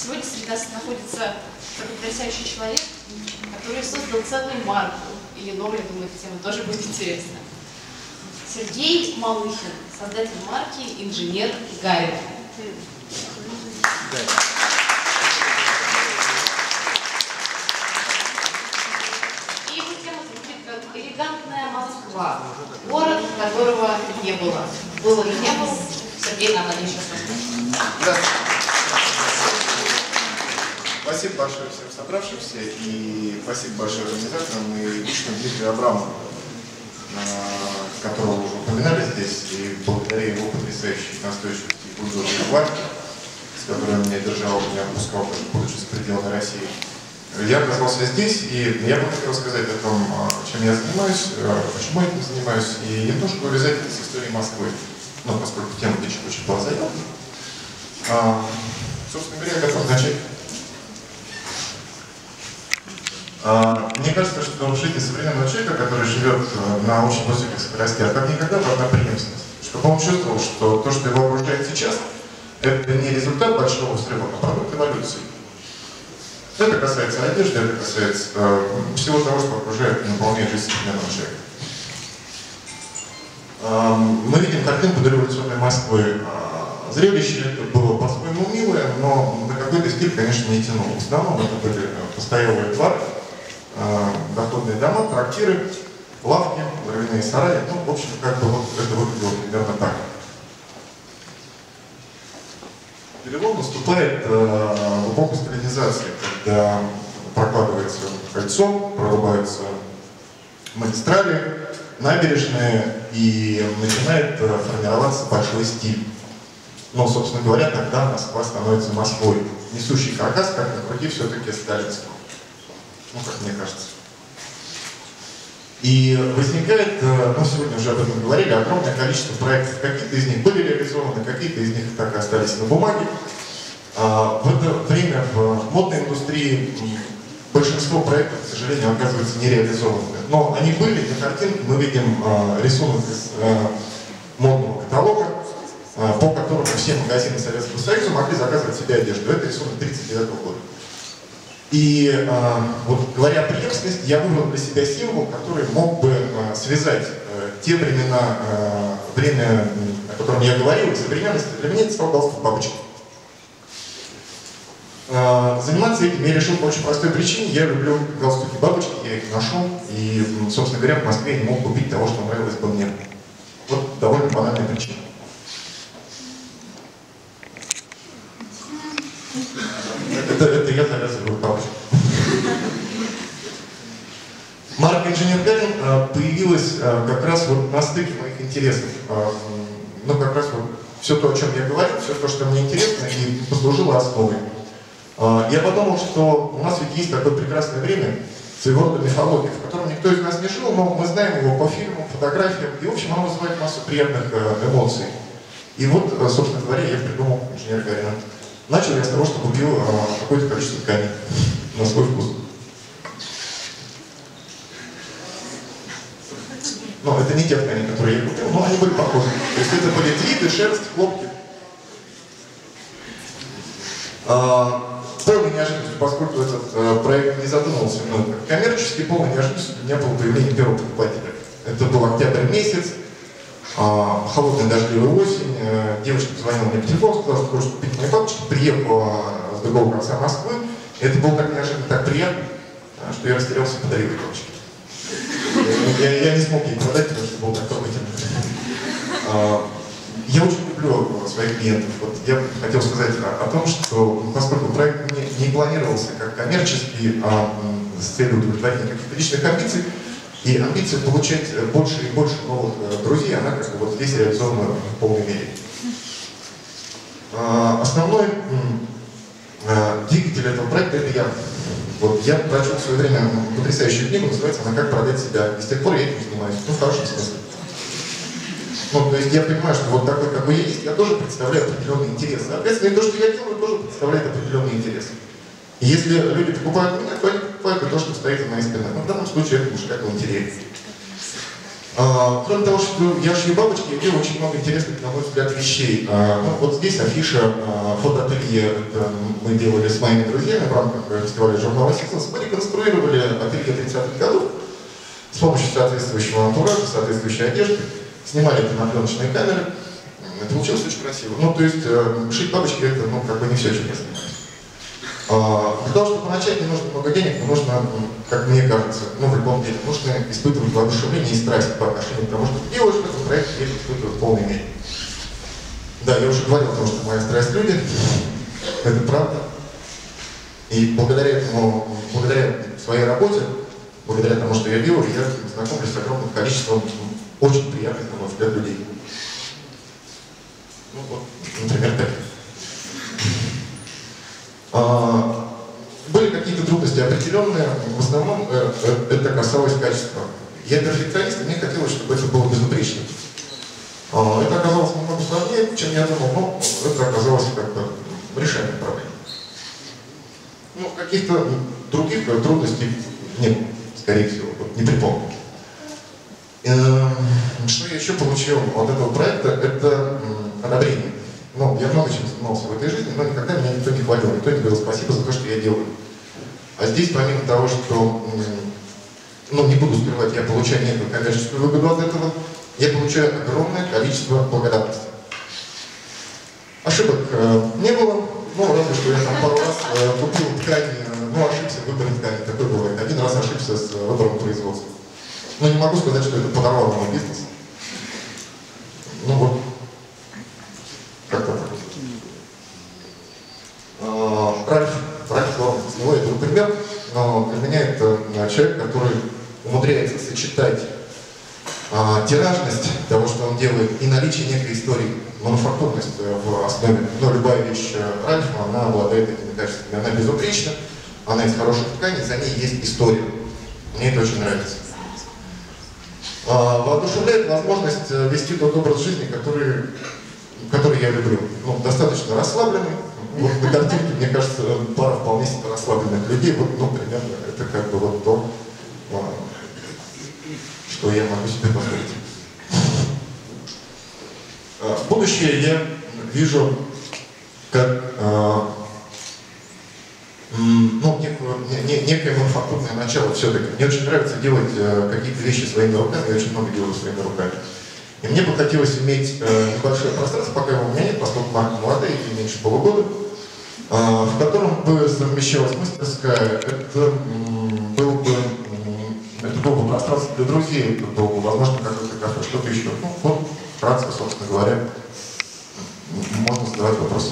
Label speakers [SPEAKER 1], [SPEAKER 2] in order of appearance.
[SPEAKER 1] Сегодня среди нас находится такой потрясающий человек, который создал целую марку. Или новую, я думаю, эта тема тоже будет интересна. Сергей Малыхин, создатель марки «Инженер Гарин». И его тема звучит как «Элегантная Москва», город, которого не было. Было и не было. Сергей нам надеюсь сейчас расскажет.
[SPEAKER 2] Спасибо большое всем собравшимся и спасибо большое организаторам и лично Дмитрию Абрамову, которого уже упоминали здесь, и благодаря его потрясающей настойчивости и бульдожной хватке, с которой он меня держал, не отпускал, будучи за пределами России. Я оказался здесь, и я бы хотел сказать о том, чем я занимаюсь, почему я этим занимаюсь, и немножко увязать с историей Москвы, поскольку тема очень была заявлена. Собственно говоря, я готов начать. Мне кажется, что в жизни современного человека, который живет на очень высоких скоростях, как никогда важна преемственность. Чтобы он чувствовал, что то, что его окружает сейчас, это не результат большого взрыва, а продукт эволюции. Это касается одежды, это касается всего того, что окружает и наполняет жизнь современного человека. Мы видим картинку дореволюционной Москвы. Зрелище это было по-своему милое, но на какой-то стиль, конечно, не тянуло. В основном это были постоялые дворы, доходные дома, трактиры, лавки, дровяные сараи. В общем, как бы вот это выглядело примерно так. Перелом наступает в эпоху сталинизации, когда прокладывается кольцо, прорубаются магистрали, набережные, и начинает формироваться большой стиль. Но, собственно говоря, тогда Москва становится Москвой. Несущий каркас, как ни крути, все-таки сталинский. Как мне кажется. И возникает, мы сегодня уже об этом говорили, огромное количество проектов. Какие-то из них были реализованы, какие-то из них так и остались на бумаге. В это время в модной индустрии большинство проектов, к сожалению, оказывается нереализованными. Но они были, на картинке мы видим рисунок из модного каталога, по которому все магазины Советского Союза могли заказывать себе одежду. Это рисунок 1939 года. И вот говоря о преемственности, я выбрал для себя символ, который мог бы связать те времена, время, о котором я говорил, и современность. Для меня это стал галстук бабочки. Заниматься этим я решил по очень простой причине. Я люблю галстуки бабочки, я их ношу. И, собственно говоря, в Москве я не мог купить того, что нравилось бы мне. Вот довольно банальная причина. Это я завязываю бабочку. Марка «Инженер Гарин» появилась как раз вот на стыке моих интересов. Как раз вот все то, о чем я говорил, все то, что мне интересно, и послужило основой. Я подумал, что у нас ведь есть такое прекрасное время, своего рода мифология, в котором никто из нас не жил, но мы знаем его по фильмам, фотографиям, и, в общем, оно вызывает массу приятных эмоций. И вот, собственно говоря, я придумал «Инженер Гарина». Начал я с того, что купил какое-то количество тканей на свой вкус. Но это не те ткани, которые я купил, но они были похожи. То есть это были твиды, шерсть, хлопки. Полной неожиданностью, поскольку этот проект не задумывался как коммерческий, полной неожиданностью для меня было появление первого покупателя. Это был октябрь месяц. Холодная дождливая осень, девочка позвонила мне по телефону, сказала, что хочет купить мои бабочки, приехала с другого конца Москвы. Это было так неожиданно, так приятно, что я растерялся и подарил ей бабочки. Я не смог ей продать, потому что было так трогательно. Я очень люблю своих клиентов. Вот я хотел сказать о том, что поскольку проект не планировался как коммерческий, а с целью удовлетворения каких-то личных амбиций, и амбиция получать больше и больше новых друзей, она как бы вот здесь реализована в полной мере. Основной двигатель этого проекта — это я. Вот я прочел в свое время потрясающую книгу, называется она «Как продать себя». И с тех пор я этим занимаюсь, в хорошем смысле. То есть я понимаю, что вот такой, какой я есть, я тоже представляю определенные интересы. Соответственно, и то, что я делаю, тоже представляет определенные интересы. И если люди покупают меня, то они покупают и то, что стоит за моей спиной. Но в данном случае это мужская галантерея. Кроме того, что я шью бабочки, я делаю очень много интересных, на мой взгляд, вещей. Ну, вот здесь афиша фотоателье, это мы делали с моими друзьями в рамках фестиваля журнала «Сикнес». Мы реконструировали ателье 30-х годов с помощью соответствующего антуража, соответствующей одежды, снимали это на пленочные камеры. Получилось очень красиво. Ну, то есть, шить бабочки это, ну, как бы не все, чем я занимаюсь. Для того, чтобы начать, не нужно много денег, но нужно, как мне кажется, ну, в любом деле, нужно испытывать воодушевление и страсть по отношению к тому, что ты делаешь в этом проекте, я это испытываю в полной мере. Да, я уже говорил о том, что моя страсть люди, это правда. И благодаря этому, благодаря своей работе, благодаря тому, что я делаю, я знакомлюсь с огромным количеством очень приятных, на мой взгляд, людей. Ну вот, например, так. Были какие-то трудности определенные, в основном это касалось качества. Я перфекционист, и мне хотелось, чтобы это было безупречно. Это оказалось немного сложнее, чем я думал, но это оказалось как бы решением проблемы. Ну, каких-то других трудностей нет, скорее всего, вот, не припомню. Что я еще получил от этого проекта, это одобрение. Ну, я много чем занимался в этой жизни, но никогда меня никто не хвалил, никто не говорил спасибо за то, что я делаю. А здесь, помимо того, что, ну, не буду скрывать, я получаю некую коммерческую выгоду от этого, я получаю огромное количество благодарности. Ошибок не было, ну, разве что я там пару раз купил ткань, ну, ошибся в выборе ткани, такое бывает. Один раз ошибся с выбором производства. Но не могу сказать, что это подорвало мой бизнес. Ну вот, как-то так. Ральф Лорен, с него я беру пример, но для меня это человек, который умудряется сочетать тиражность того, что он делает, и наличие некой истории, мануфактурность в основе. Но любая вещь Ральфа, она обладает этими качествами. Она безупречна, она из хороших тканей, за ней есть история. Мне это очень нравится. Воодушевляет возможность вести тот образ жизни, который я люблю. Ну, достаточно расслабленный. Вот на картинке, мне кажется, пара вполне себе расслабленных людей. Вот, ну, примерно, это как бы вот то, что я могу себе позволить. Будущее я вижу как ну, некое мануфактурное начало все-таки. Мне очень нравится делать какие-то вещи своими руками, я очень много делаю своими руками. И мне бы хотелось иметь небольшое пространство, пока его у меня нет, поскольку марка молодая, ей меньше полугода, в котором бы совмещалась мастерская. Это было бы пространство для друзей, это было бы, возможно, какое-то кафе, что-то еще. Ну, вот, вкратце, собственно говоря, можно задавать вопросы.